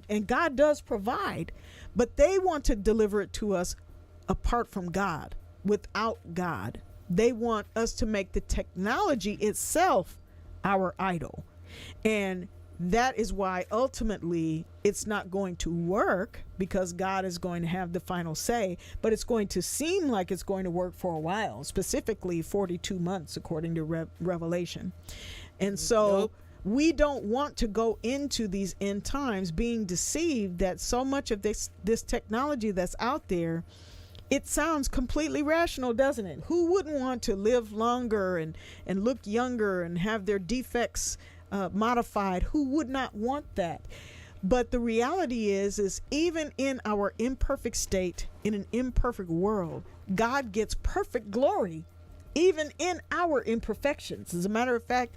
and God does provide, but they want to deliver it to us apart from God, without God. They want us to make the technology itself our idol. And that is why ultimately it's not going to work, because God is going to have the final say, but it's going to seem like it's going to work for a while, specifically 42 months, according to Revelation. And so we don't want to go into these end times being deceived that so much of this technology that's out there, it sounds completely rational, doesn't it? Who wouldn't want to live longer and look younger and have their defects modified? Who would not want that? But the reality is even in our imperfect state, in an imperfect world, God gets perfect glory, even in our imperfections. As a matter of fact,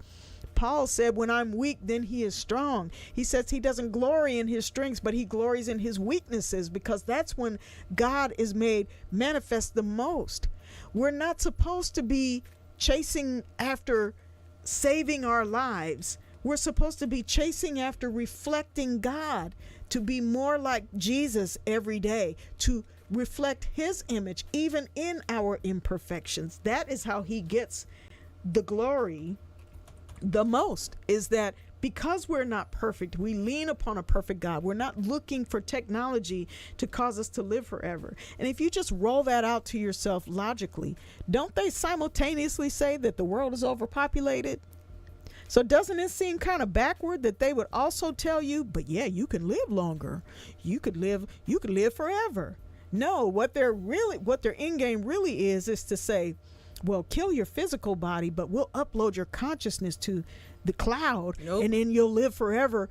Paul said, when I'm weak, then he is strong. He says he doesn't glory in his strengths, but he glories in his weaknesses, because that's when God is made manifest the most. We're not supposed to be chasing after saving our lives. We're supposed to be chasing after reflecting God, to be more like Jesus every day, to reflect his image, even in our imperfections. That is how he gets the glory the most, is that because we're not perfect, we lean upon a perfect God. We're not looking for technology to cause us to live forever. And if you just roll that out to yourself logically, don't they simultaneously say that the world is overpopulated? So doesn't it seem kind of backward that they would also tell you, but yeah, you can live longer. You could live forever. No, what their end game really is to say, well, kill your physical body, but we'll upload your consciousness to the cloud, and then you'll live forever.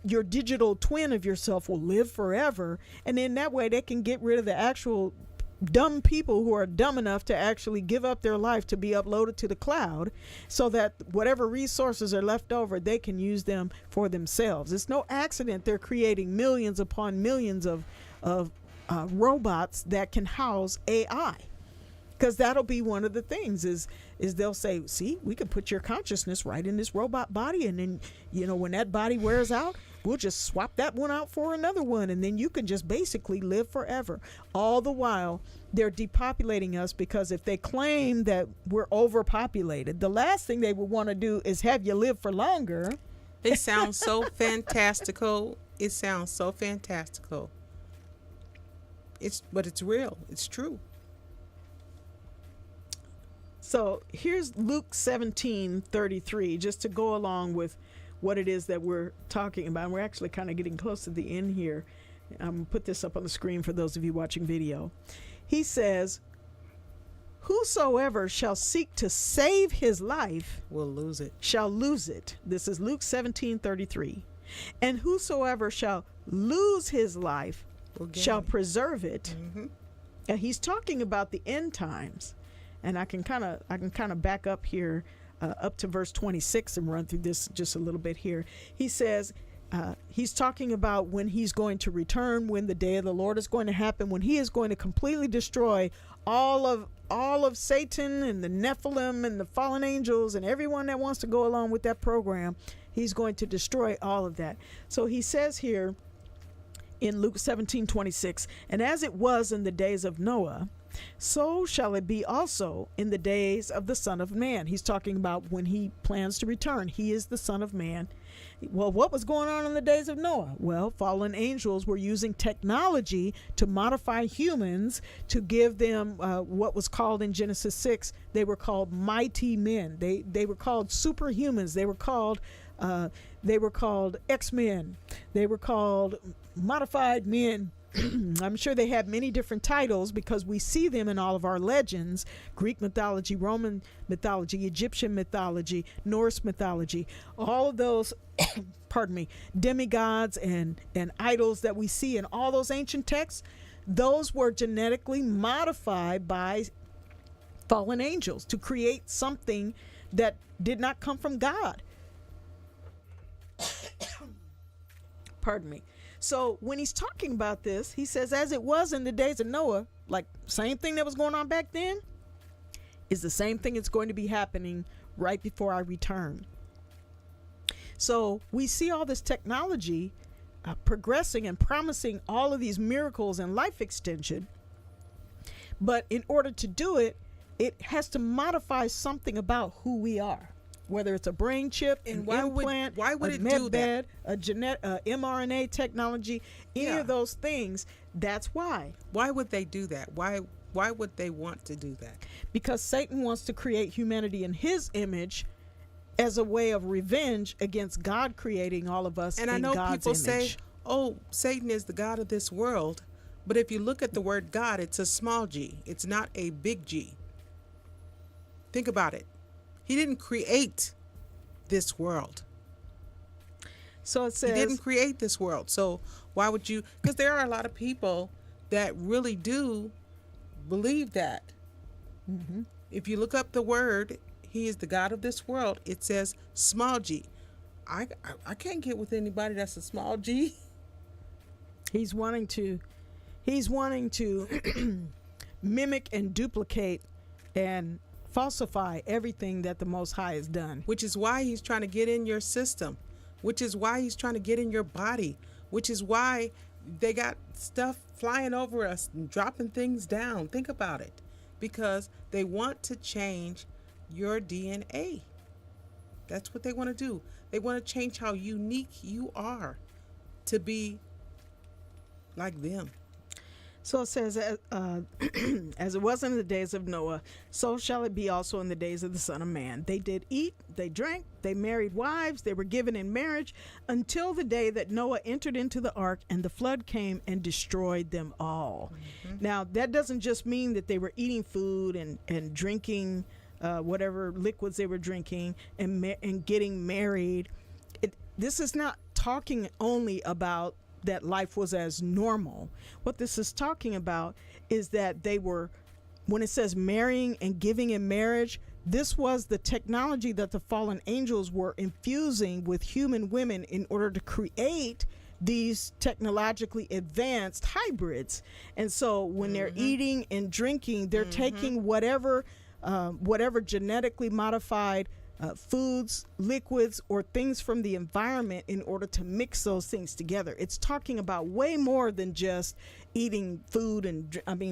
Your digital twin of yourself will live forever. And then that way they can get rid of the actual dumb people who are dumb enough to actually give up their life to be uploaded to the cloud, so that whatever resources are left over, they can use them for themselves. It's no accident they're creating millions upon millions of robots that can house AI. Because that'll be one of the things is they'll say, see, we can put your consciousness right in this robot body. And then, when that body wears out, we'll just swap that one out for another one. And then you can just basically live forever. All the while, they're depopulating us, because if they claim that we're overpopulated, the last thing they would want to do is have you live for longer. It sounds so fantastical. It sounds so fantastical. But it's real. It's true. So here's Luke 17:33, just to go along with what it is that we're talking about. We're actually kind of getting close to the end here. I'm going to put this up on the screen for those of you watching video. He says, whosoever shall seek to save his life will lose it. Shall lose it. This is Luke 17:33. And whosoever shall lose his life shall preserve it. Mm-hmm. And he's talking about the end times. And I can kind of back up here up to verse 26 and run through this just a little bit here. He says he's talking about when he's going to return, when the day of the Lord is going to happen, when he is going to completely destroy all of Satan and the Nephilim and the fallen angels and everyone that wants to go along with that program. He's going to destroy all of that. So he says here in Luke 17:26, and as it was in the days of Noah, so shall it be also in the days of the Son of Man. He's talking about when he plans to return. He is the Son of Man. Well, what was going on in the days of Noah? Well, fallen angels were using technology to modify humans to give them what was called in Genesis 6. They were called mighty men. They were called superhumans. They were called X-Men. They were called modified men. I'm sure they have many different titles, because we see them in all of our legends: Greek mythology, Roman mythology, Egyptian mythology, Norse mythology, all of those pardon me, demigods and idols that we see in all those ancient texts. Those were genetically modified by fallen angels to create something that did not come from God. Pardon me. So when he's talking about this, he says, as it was in the days of Noah, like same thing that was going on back then is the same thing that's going to be happening right before I return. So we see all this technology progressing and promising all of these miracles and life extension. But in order to do it, it has to modify something about who we are, whether it's a brain chip, And an why would- implant, why would a it med do that? bed, a mRNA technology, any Yeah. of those things. That's why. Why would they do that? Why would they want to do that? Because Satan wants to create humanity in his image as a way of revenge against God creating all of us And in I know God's people image. say, "Oh, Satan is the god of this world," but if you look at the word God, it's a small g. It's not a big G. Think about it. He didn't create this world. So it He says, didn't create this world. So why would you? Because there are a lot of people that really do believe that. Mm-hmm. If you look up the word, he is the God of this world, it says small g. I can't get with anybody that's a small g. he's wanting to mimic and duplicate and falsify everything that the Most High has done. Which is why he's trying to get in your system, which is why he's trying to get in your body, which is why they got stuff flying over us and dropping things down. Think about it. Because they want to change your DNA. That's what they want to do. They want to change how unique you are to be like them. So it says, as it was in the days of Noah, so shall it be also in the days of the Son of Man. They did eat, they drank, they married wives, they were given in marriage until the day that Noah entered into the ark and the flood came and destroyed them all. Mm-hmm. Now, that doesn't just mean that they were eating food and drinking whatever liquids they were drinking and getting married. This is not talking only about that life was as normal. What this is talking about is that they were, when it says marrying and giving in marriage, this was the technology that the fallen angels were infusing with human women in order to create these technologically advanced hybrids. And so when they're eating and drinking, they're taking whatever genetically modified foods, liquids, or things from the environment in order to mix those things together. It's talking about way more than just eating food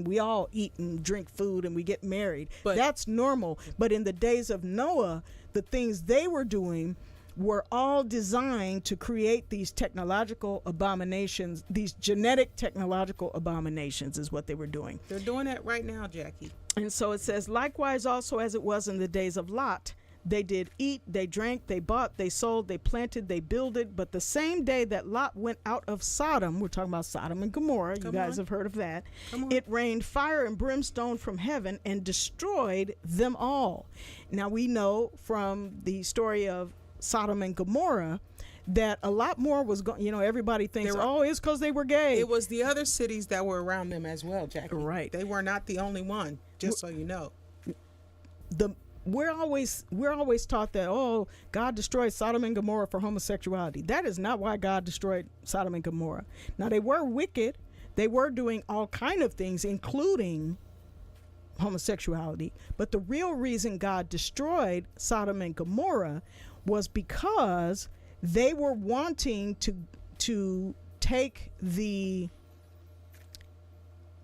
we all eat and drink food and we get married. But that's normal. But in the days of Noah, the things they were doing were all designed to create these technological abominations, these genetic technological abominations is what they were doing. They're doing that right now, Jackie. And so it says, likewise also as it was in the days of Lot, they did eat, they drank, they bought, they sold, they planted, they builded. But the same day that Lot went out of Sodom, we're talking about Sodom and Gomorrah, you guys have heard of that, it rained fire and brimstone from heaven and destroyed them all. Now we know from the story of Sodom and Gomorrah that a lot more was going, everybody thinks, it's because they were gay. It was the other cities that were around them as well, Jackie. Right. They were not the only one, just so you know. We're always taught that, God destroyed Sodom and Gomorrah for homosexuality. That is not why God destroyed Sodom and Gomorrah. Now, they were wicked. They were doing all kind of things, including homosexuality. But the real reason God destroyed Sodom and Gomorrah was because they were wanting to take the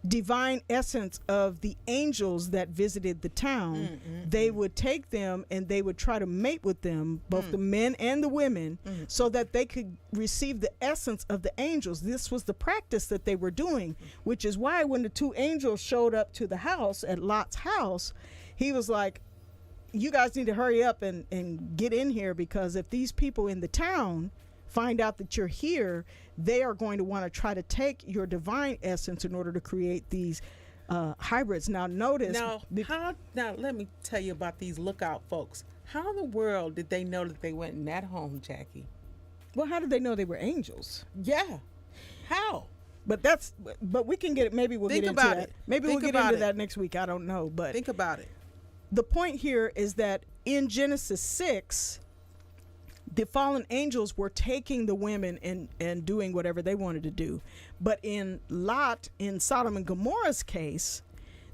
divine essence of the angels that visited the town. They would take them and they would try to mate with them, both the men and the women, so that they could receive the essence of the angels. This was the practice that they were doing, which is why when the two angels showed up to the house, at Lot's house, he was like, you guys need to hurry up and get in here, because if these people in the town find out that you're here, they are going to want to try to take your divine essence in order to create these hybrids. Now notice. Now let me tell you about these lookout folks. How in the world did they know that they went in that home, Jackie? Well, how did they know they were angels? Yeah. How? But we can get it. Maybe we'll get into that. Maybe we'll get into that next week. I don't know. But think about it. The point here is that in Genesis 6, the fallen angels were taking the women and doing whatever they wanted to do. But in Sodom and Gomorrah's case,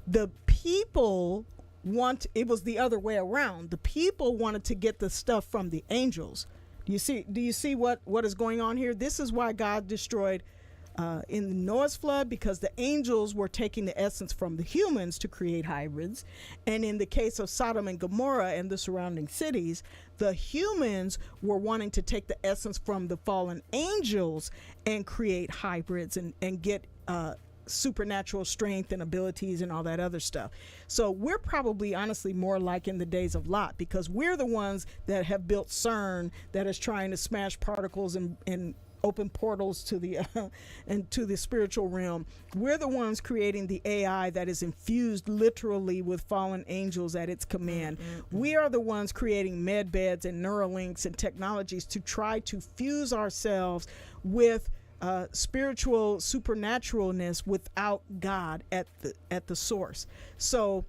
the people it was the other way around. The people wanted to get the stuff from the angels. Do you see what is going on here? This is why God destroyed in Noah's flood, because the angels were taking the essence from the humans to create hybrids. And in the case of Sodom and Gomorrah and the surrounding cities, the humans were wanting to take the essence from the fallen angels and create hybrids and get supernatural strength and abilities and all that other stuff. So we're probably honestly more like in the days of Lot, because we're the ones that have built CERN that is trying to smash particles and open portals to the into the spiritual realm. We're the ones creating the AI that is infused literally with fallen angels at its command. We are the ones creating med beds and Neuralinks and technologies to try to fuse ourselves with spiritual supernaturalness without God at the source. So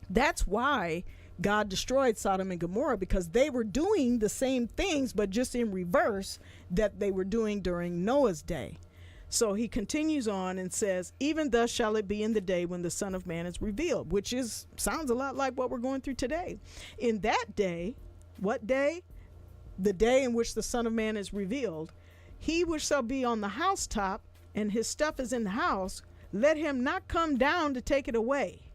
that's why God destroyed Sodom and Gomorrah, because they were doing the same things, but just in reverse that they were doing during Noah's day. So he continues on and says, even thus shall it be in the day when the Son of Man is revealed, which sounds a lot like what we're going through today. In that day, what day? The day in which the Son of Man is revealed. He which shall be on the housetop and his stuff is in the house, let him not come down to take it away.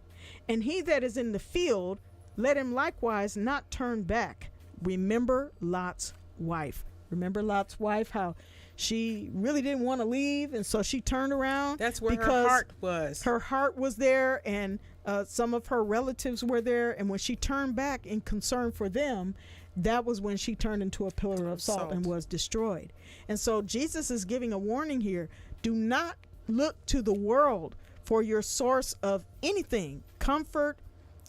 And he that is in the field, let him likewise not turn back. Remember Lot's wife. Remember Lot's wife, how she really didn't want to leave, and so she turned around. That's where her heart was. Her heart was there, and some of her relatives were there. And when she turned back in concern for them, that was when she turned into a pillar of salt and was destroyed. And so Jesus is giving a warning here. Do not look to the world for your source of anything, comfort,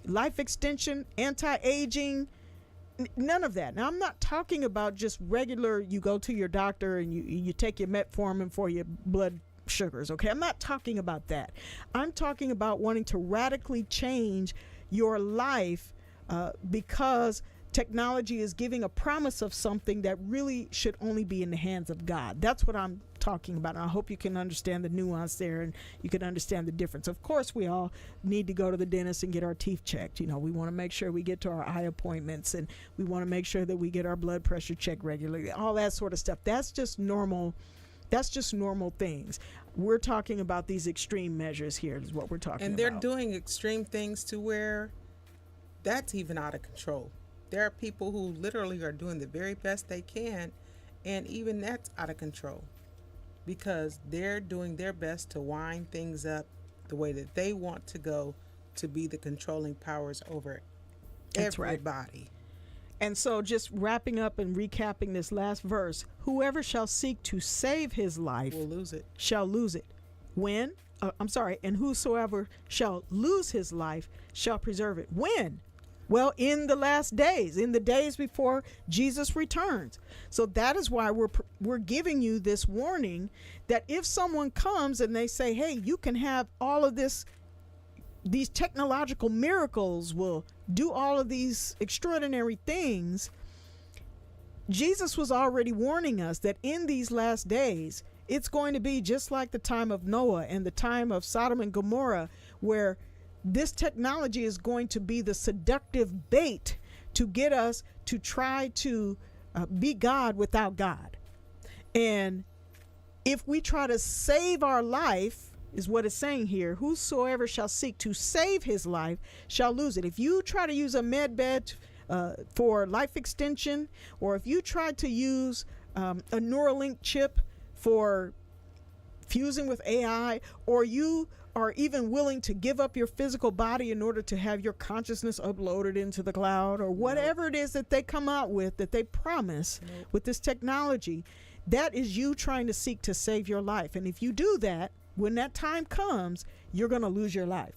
life extension, anti-aging, none of that. Now, I'm not talking about just regular, you go to your doctor and you take your metformin for your blood sugars, okay? I'm not talking about that. I'm talking about wanting to radically change your life because technology is giving a promise of something that really should only be in the hands of God. That's what I'm talking about. And I hope you can understand the nuance there and you can understand the difference. Of course, we all need to go to the dentist and get our teeth checked. You know, we want to make sure we get to our eye appointments, and we want to make sure that we get our blood pressure checked regularly, all that sort of stuff. That's just normal. That's just normal things. We're talking about these extreme measures here is what we're talking about. And they're doing extreme things to where that's even out of control. There are people who literally are doing the very best they can, and even that's out of control because they're doing their best to wind things up the way that they want to go, to be the controlling powers over everybody. Right. And so just wrapping up and recapping this last verse, whoever shall seek to save his life will lose it. Shall lose it. When? And whosoever shall lose his life shall preserve it. When? Well, in the last days, in the days before Jesus returns. So that is why we're giving you this warning that if someone comes and they say, hey, you can have all of this, these technological miracles will do all of these extraordinary things. Jesus was already warning us that in these last days, it's going to be just like the time of Noah and the time of Sodom and Gomorrah, where this technology is going to be the seductive bait to get us to try to be God without God. And if we try to save our life, is what it's saying here, whosoever shall seek to save his life shall lose it. If you try to use a med bed for life extension, or if you try to use a Neuralink chip for fusing with AI, or you are even willing to give up your physical body in order to have your consciousness uploaded into the cloud, or whatever it is that they come out with, that they promise with this technology, that is you trying to seek to save your life. And if you do that, when that time comes, you're going to lose your life.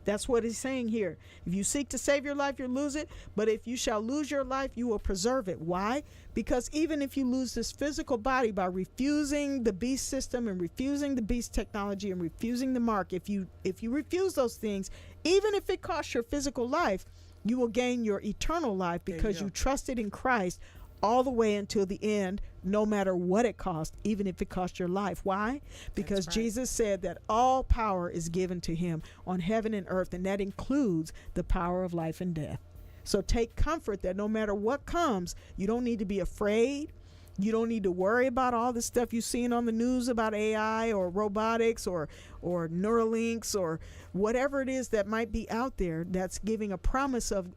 That's what he's saying here. If you seek to save your life, you'll lose it. But if you shall lose your life, you will preserve it. Why? Because even if you lose this physical body by refusing the beast system and refusing the beast technology and refusing the mark, if you refuse those things, even if it costs your physical life, you will gain your eternal life because you trusted in Christ all the way until the end, no matter what it cost, even if it cost your life. Why? Because Jesus said that all power is given to him on heaven and earth, and that includes the power of life and death. So take comfort that no matter what comes, you don't need to be afraid. You don't need to worry about all the stuff you've seen on the news about AI or robotics or Neuralinks or whatever it is that might be out there that's giving a promise of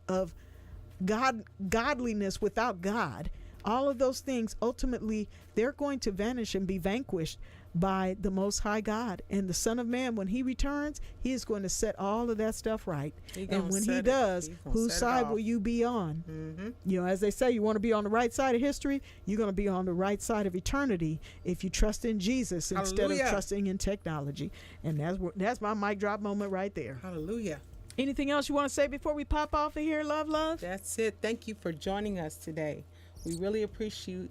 godliness without God. All of those things, ultimately, they're going to vanish and be vanquished by the Most High God. And the Son of Man, when he returns, he is going to set all of that stuff right. And when he does, whose side will you be on? You know, as they say, you want to be on the right side of history, you're going to be on the right side of eternity if you trust in Jesus instead of trusting in technology. And that's my mic drop moment right there. Hallelujah. Anything else you want to say before we pop off of here, LuvLuv? That's it. Thank you for joining us today. We really appreciate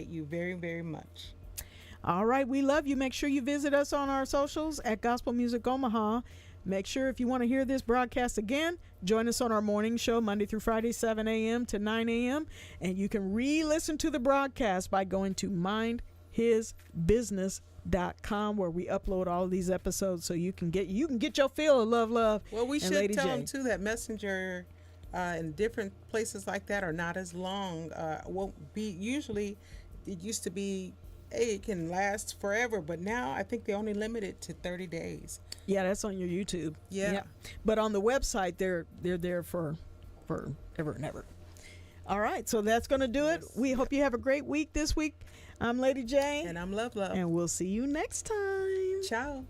you very, very much. All right, we love you. Make sure you visit us on our socials at GospelMusicOmaha. Make sure if you want to hear this broadcast again, join us on our morning show Monday through Friday, 7 a.m. to 9 a.m. And you can re-listen to the broadcast by going to MindHisBusiness.com, where we upload all of these episodes so you can get your fill of LuvLuv. Well, we should tell them too that Messenger in different places like that are not as long. Won't be usually. It used to be, hey, it can last forever, but now I think they only limit it to 30 days. Yeah, that's on your YouTube. Yeah. But on the website, they're there for ever and ever. All right, so that's going to do it. We hope you have a great week this week. I'm Lady J. And I'm LuvLuv. And we'll see you next time. Ciao.